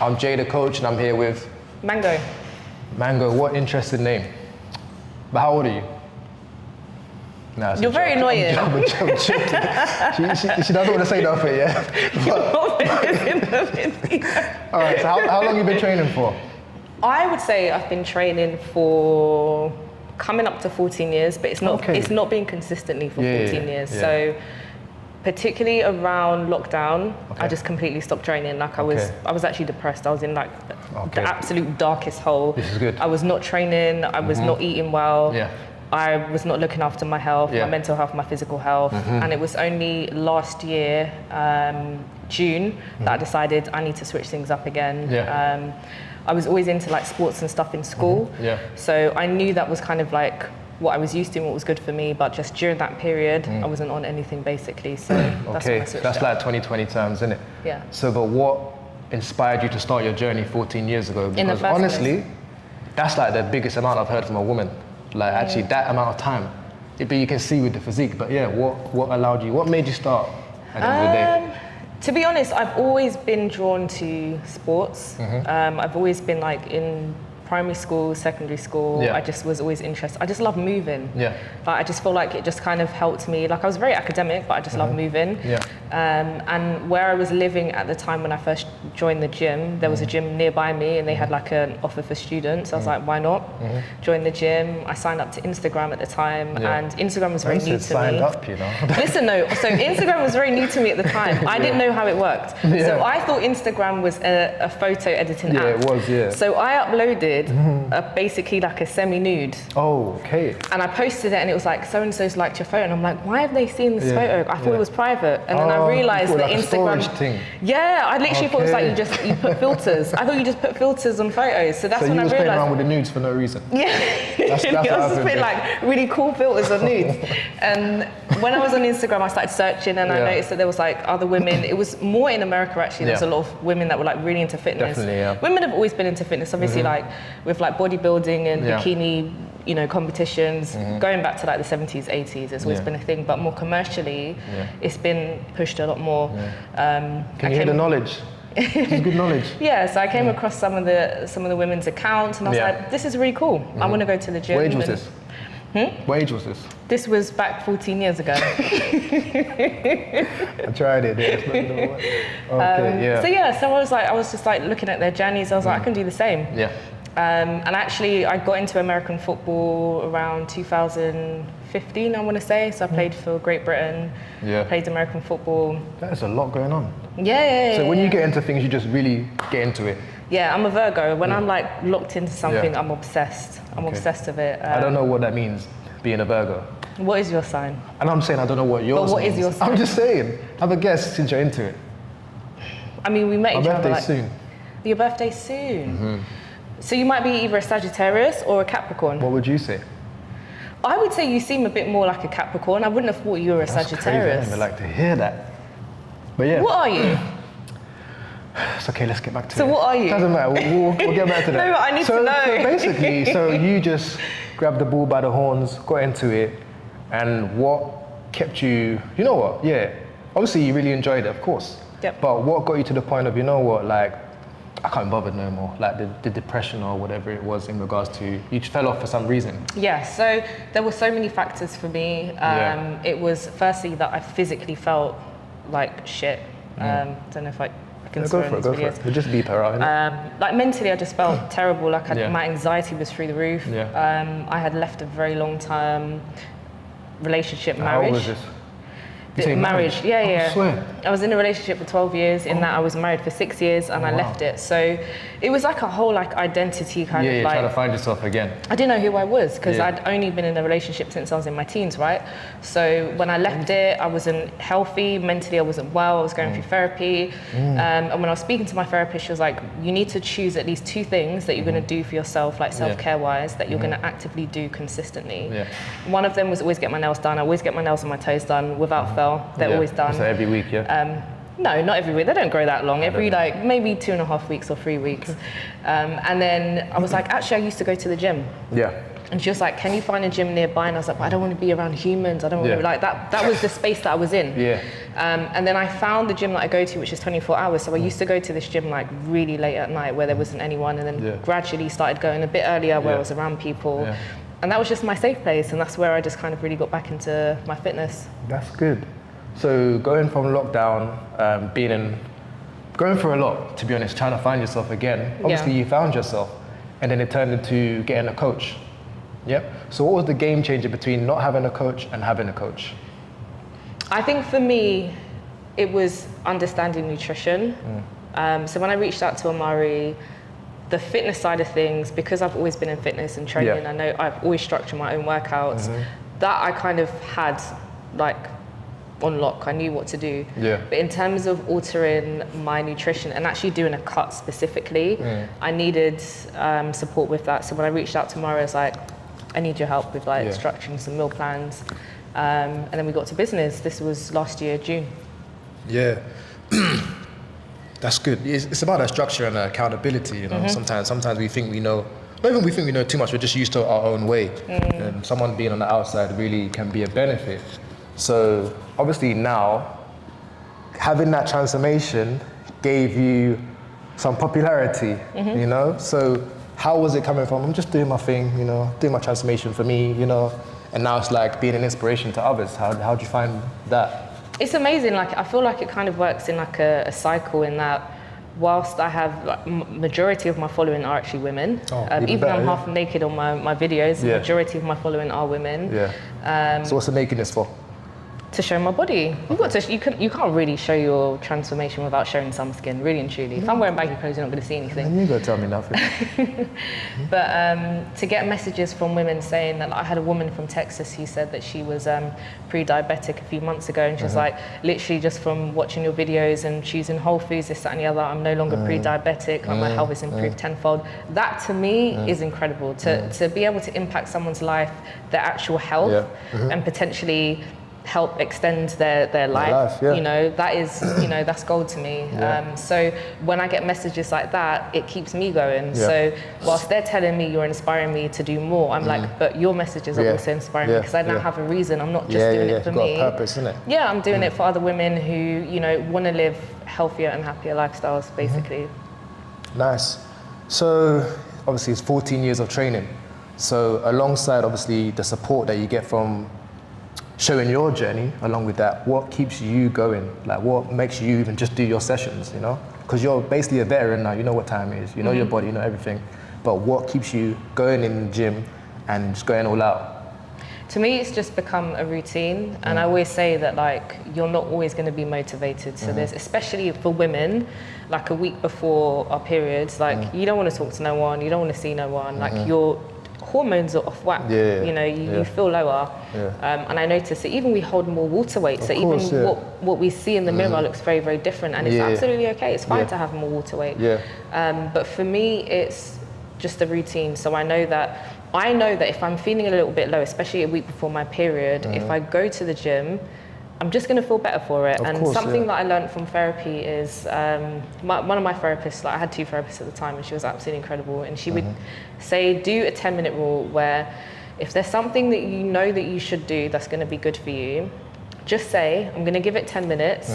I'm Jthecoach and I'm here with Mango. Mango. What interesting name. But how old are you? Nah, You're very annoying. I'm joking. She doesn't want to say nothing, yeah? All right, so how long have you been training for? I would say I've been training for coming up to 14 years, but it's not it's not been consistently for 14 years. Yeah. So particularly around lockdown, I just completely stopped training. Like I was actually depressed. I was in like the absolute darkest hole. This is good. I was not training, I was not eating well. Yeah. I was not looking after my health, my mental health, my physical health. And it was only last year, June, that I decided I need to switch things up again. Yeah. I was always into like sports and stuff in school. Yeah. So I knew that was kind of like what I was used to and what was good for me, but just during that period, I wasn't on anything basically. So that's when I switched that's up. like 2020 terms, isn't it? Yeah. So, but what inspired you to start your journey 14 years ago? Because honestly, that's like the biggest amount I've heard from a woman. Like actually that amount of time. But you can see with the physique, but yeah, what allowed you, what made you start at the end of the day? To be honest, I've always been drawn to sports. I've always been like in primary school, secondary school, I just was always interested. I just love moving. Yeah. Like I just feel like it just kind of helped me. Like I was very academic, but I just love moving. Yeah. And where I was living at the time when I first joined the gym, there was a gym nearby me and they had like an offer for students. I was like, why not? Join the gym. I signed up to Instagram at the time and Instagram was very new to me. Signed up, you know. Listen, no, so Instagram was very new to me at the time. I didn't know how it worked. So I thought Instagram was a photo editing app. Yeah, it was, yeah. So I uploaded basically like a semi-nude. Oh, okay. And I posted it and it was like, so-and-so's liked your photo. And I'm like, why have they seen this photo? I thought it was private. And then I realized that like Instagram. A storage thing. Yeah, I literally thought it was like you put filters. I thought you just put filters on photos. So that's when I realized. So you was playing around with the nudes for no reason? Yeah. That's I was just putting like really cool filters on nudes. And when I was on Instagram, I started searching and I noticed that there was like other women. It was more in America actually. There was a lot of women that were like really into fitness. Definitely, yeah. Women have always been into fitness, obviously like with like bodybuilding and bikini, you know, competitions. Going back to like the 70s, 80s, it's always been a thing. But more commercially, it's been pushed a lot more. Can you hear the knowledge? It's good knowledge. Yeah, so I came across some of the women's accounts and I was like, this is really cool. I want to go to the gym. What age was this? What age was this? This was back 14 years ago. I tried it. So I was just like looking at their journeys. I was like, I can do the same. Yeah. And actually, I got into American football around 2015, I want to say. So I played for Great Britain. Yeah. Played American football. There's a lot going on. Yeah. So when you get into things, you just really get into it. Yeah, I'm a Virgo. When I'm like locked into something, I'm obsessed. I'm obsessed with it. I don't know what that means, being a Virgo. What is your sign? And I'm saying I don't know what yours means. But what is your sign? I'm just saying. Have a guess since you're into it. I mean, we met each other. My birthday's soon. Your birthday's soon. So you might be either a Sagittarius or a Capricorn. What would you say? I would say you seem a bit more like a Capricorn. I wouldn't have thought you were a Sagittarius. Crazy. I like to hear that. But yeah. What are you? It's okay, let's get back to it. So what are you? Doesn't matter, we'll get back to that. No, but I need to know. So basically, you just grabbed the bull by the horns, got into it, and what kept you, you know what, obviously you really enjoyed it, of course. Yep. But what got you to the point of, you know what, like, I can't be bothered no more, like the depression or whatever it was in regards to, you fell off for some reason? Yeah, so there were so many factors for me. It was firstly that I physically felt like shit. Don't know if I can swear in these videos. We'll just beep her out. Like mentally I just felt terrible, like my anxiety was through the roof. I had left a very long term relationship, marriage. How old was this? Marriage, yeah. I swear. I was in a relationship for 12 years, in that I was married for 6 years and I left it. So it was like a whole like identity kind of like... trying to find yourself again. I didn't know who I was because I'd only been in a relationship since I was in my teens, right? So when I left it, I wasn't healthy, mentally I wasn't well, I was going through therapy. And when I was speaking to my therapist, she was like, you need to choose at least 2 things that you're going to do for yourself, like self-care wise, that you're going to actively do consistently. One of them was always get my nails done. I always get my nails and my toes done without fail. They're always done. So every week, No, not every week. They don't grow that long. Every like maybe 2.5 weeks or 3 weeks. And then I was like, actually, I used to go to the gym. And she was like, can you find a gym nearby? And I was like, but I don't want to be around humans. I don't want to be like that. That was the space that I was in. Yeah. And then I found the gym that I go to, which is 24 hours. So I used to go to this gym like really late at night where there wasn't anyone, and then gradually started going a bit earlier where I was around people. Yeah. And that was just my safe place, and that's where I just kind of really got back into my fitness. That's good. So going from lockdown, going for a lot, to be honest, trying to find yourself again. Obviously you found yourself, and then it turned into getting a coach. Yep. So what was the game changer between not having a coach and having a coach? I think for me, it was understanding nutrition. So when I reached out to Amari, the fitness side of things, because I've always been in fitness and training, I know I've always structured my own workouts, that I kind of had like on lock. I knew what to do. But in terms of altering my nutrition and actually doing a cut specifically, I needed support with that. So when I reached out to Amari, I was like, I need your help with like structuring some meal plans. And then we got to business. This was last year, June. Yeah. That's good. It's about that structure and accountability, you know. Sometimes we think we know, not even we think we know too much, we're just used to our own way. And someone being on the outside really can be a benefit. So obviously now, having that transformation gave you some popularity, you know? So how was it coming from? I'm just doing my thing, you know, doing my transformation for me, you know, and now it's like being an inspiration to others. How'd you find that? It's amazing. Like, I feel like it kind of works in like a cycle in that whilst I have like, majority of my following are actually women, even though I'm half naked on my videos, the majority of my following are women. So what's the nakedness for? To show my body. You can't really show your transformation without showing some skin, really and truly. If I'm wearing baggy clothes, you're not going to see anything. And you got to tell me nothing. But to get messages from women saying that, like, I had a woman from Texas who said that she was pre-diabetic a few months ago, and she was like, literally just from watching your videos and choosing whole foods, this, that, and the other, I'm no longer pre-diabetic. Like, my health is improved tenfold. That to me is incredible. To be able to impact someone's life, their actual health, and potentially help extend their life, you know, that is, you know, that's gold to me. So when I get messages like that, it keeps me going. So whilst they're telling me, you're inspiring me to do more, I'm like, but your messages are also inspiring me, because I now have a reason. I'm not just doing it for me. You've got a purpose, isn't it? Yeah, I'm doing it for other women who, you know, want to live healthier and happier lifestyles, basically. Nice. So obviously it's 14 years of training. So alongside obviously the support that you get from showing your journey, along with that, what keeps you going? Like, what makes you even just do your sessions, you know? Because you're basically a veteran now, you know what time it is, you know your body, you know everything. But what keeps you going in the gym and just going all out? To me, it's just become a routine. And I always say that, like, you're not always going to be motivated. So there's, especially for women, like a week before our periods, like, you don't want to talk to no one, you don't want to see no one, like, your hormones are off whack, you know, you feel lower. And I notice that even we hold more water weight, so even what we see in the mirror looks very, very different, and it's absolutely okay. It's fine to have more water weight. But for me, it's just a routine. So I know that if I'm feeling a little bit low, especially a week before my period, if I go to the gym, I'm just going to feel better for it. Something that I learned from therapy is one of my therapists, like I had two therapists at the time, and she was absolutely incredible. And she would say, do a 10-minute rule where if there's something that you know that you should do that's going to be good for you, just say, I'm going to give it 10 minutes.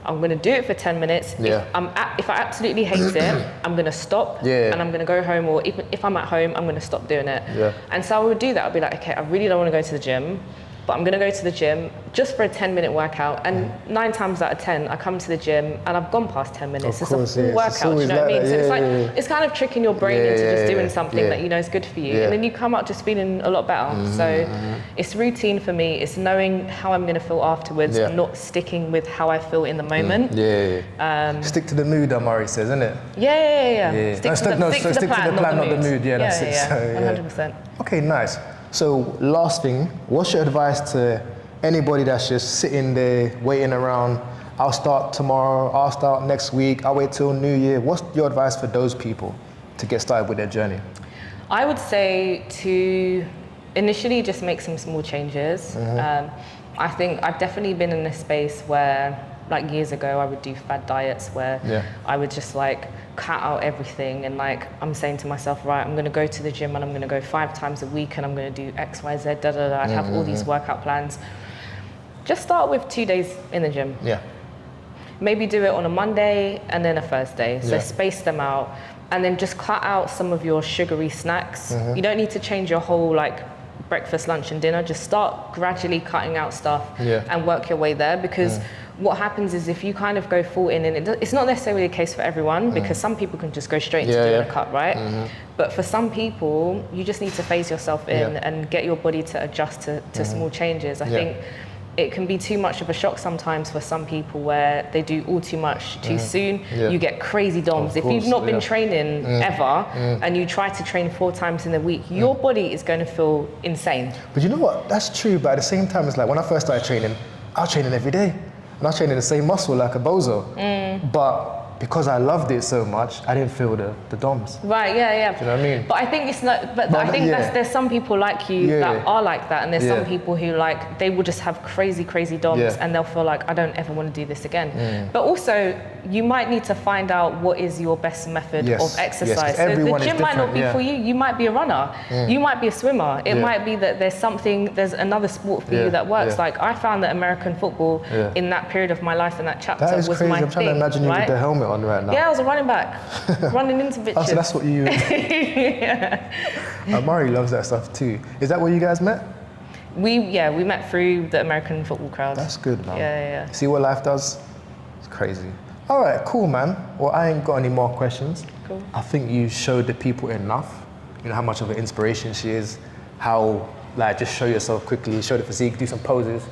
I'm going to do it for 10 minutes. If I absolutely hate it, I'm going to stop and I'm going to go home, or if I'm at home, I'm going to stop doing it. And so I would do that. I'd be like, okay, I really don't want to go to the gym, but I'm going to go to the gym just for a 10-minute workout. And 9 times out of 10, I come to the gym and I've gone past 10 minutes. It's a full workout, do you know what I mean? So it's like, it's kind of tricking your brain into just doing something that you know is good for you. And then you come out just feeling a lot better. So it's routine for me. It's knowing how I'm going to feel afterwards, not sticking with how I feel in the moment. Stick to the mood, Amari says, isn't it? Stick to the plan, not the mood. That's it. So, 100%. Okay, nice. So last thing, what's your advice to anybody that's just sitting there waiting around? I'll start tomorrow, I'll start next week, I'll wait till New Year. What's your advice for those people to get started with their journey? I would say to initially just make some small changes. I think I've definitely been in a space where like years ago, I would do fad diets where I would just like cut out everything, and like I'm saying to myself, right, I'm gonna go to the gym and I'm gonna go 5 times a week and I'm gonna do X, Y, Z, da da da. I'd have all these workout plans. Just start with 2 days in the gym. Yeah. Maybe do it on a Monday and then a Thursday. So space them out, and then just cut out some of your sugary snacks. You don't need to change your whole like breakfast, lunch and dinner. Just start gradually cutting out stuff and work your way there, because what happens is if you kind of go full in, and it's not necessarily the case for everyone, because some people can just go straight into doing a cut, right? But for some people, you just need to phase yourself in and get your body to adjust to small changes. I think it can be too much of a shock sometimes for some people where they do all too much too soon. You get crazy DOMs. If you've not been training ever and you try to train 4 times in a week, your body is going to feel insane. But you know what? That's true. But at the same time, it's like when I first started training, I was training every day. And I was training the same muscle like a bozo. But because I loved it so much, I didn't feel the DOMs. Right, yeah. Do you know what I mean? But I think it's not, but I think there's some people like you that are like that, and there's some people who like, they will just have crazy DOMs and they'll feel like, I don't ever want to do this again. But also, you might need to find out what is your best method of exercise. So the gym might not be for you. You might be a runner. You might be a swimmer. It might be that there's another sport for you that works. Like I found that American football in that period of my life and that chapter was crazy. my I'm trying to imagine you with the helmet on right now. Yeah, I was a running back, running into bitches. Oh, so that's what you... Murray loves that stuff too. Is that where you guys met? We met through the American football crowd. That's good, man. Yeah. See what life does? It's crazy. All right, cool, man. Well, I ain't got any more questions. Cool. I think you showed the people enough. You know how much of an inspiration she is. How, like, just show yourself quickly, show the physique, do some poses.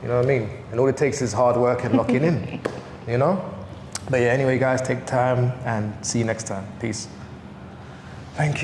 You know what I mean? And all it takes is hard work and locking in. You know? But yeah, anyway, guys, take time and see you next time. Peace. Thank you.